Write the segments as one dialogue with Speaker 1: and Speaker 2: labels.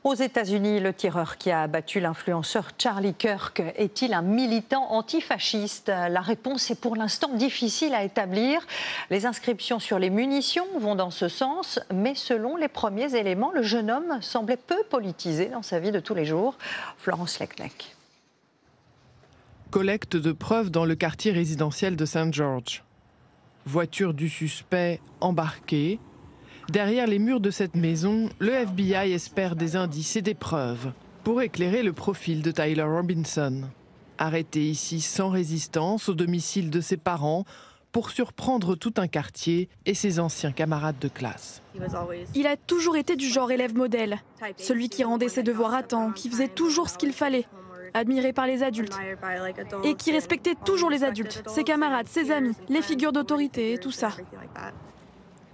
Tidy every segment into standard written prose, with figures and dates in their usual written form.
Speaker 1: Aux États-Unis, le tireur qui a abattu l'influenceur Charlie Kirk est-il un militant antifasciste? La réponse est pour l'instant difficile à établir. Les inscriptions sur les munitions vont dans ce sens, mais selon les premiers éléments, le jeune homme semblait peu politisé dans sa vie de tous les jours. Florence Leclerc.
Speaker 2: Collecte de preuves dans le quartier résidentiel de St. George. Voiture du suspect embarquée. Derrière les murs de cette maison, le FBI espère des indices et des preuves pour éclairer le profil de Tyler Robinson. Arrêté ici sans résistance au domicile de ses parents pour surprendre tout un quartier et ses anciens camarades de classe.
Speaker 3: Il a toujours été du genre élève modèle, celui qui rendait ses devoirs à temps, qui faisait toujours ce qu'il fallait, admiré par les adultes, et qui respectait toujours les adultes, ses camarades, ses amis, les figures d'autorité et tout ça.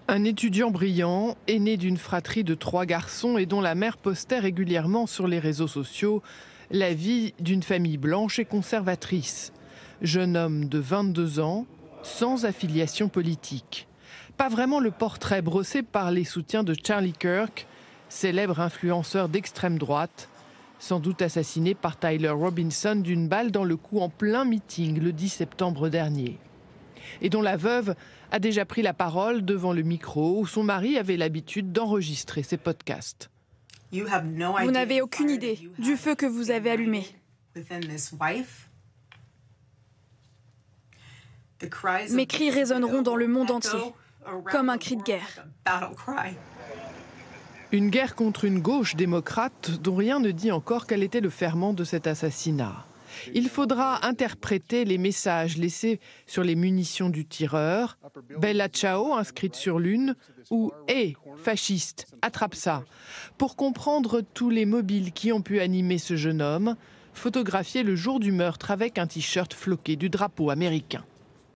Speaker 2: Un étudiant brillant, aîné d'une fratrie de 3 garçons et dont la mère postait régulièrement sur les réseaux sociaux la vie d'une famille blanche et conservatrice. Jeune homme de 22 ans, sans affiliation politique. Pas vraiment le portrait brossé par les soutiens de Charlie Kirk, célèbre influenceur d'extrême droite, sans doute assassiné par Tyler Robinson d'une balle dans le cou en plein meeting le 10 septembre dernier. Et dont la veuve a déjà pris la parole devant le micro où son mari avait l'habitude d'enregistrer ses podcasts.
Speaker 3: Vous n'avez aucune idée du feu que vous avez allumé. Mes cris résonneront dans le monde entier, comme un cri de guerre.
Speaker 2: Une guerre contre une gauche démocrate dont rien ne dit encore quel était le ferment de cet assassinat. Il faudra interpréter les messages laissés sur les munitions du tireur, Bella Ciao inscrite sur l'une, ou Hé, fasciste, attrape ça, pour comprendre tous les mobiles qui ont pu animer ce jeune homme, photographié le jour du meurtre avec un t-shirt floqué du drapeau américain.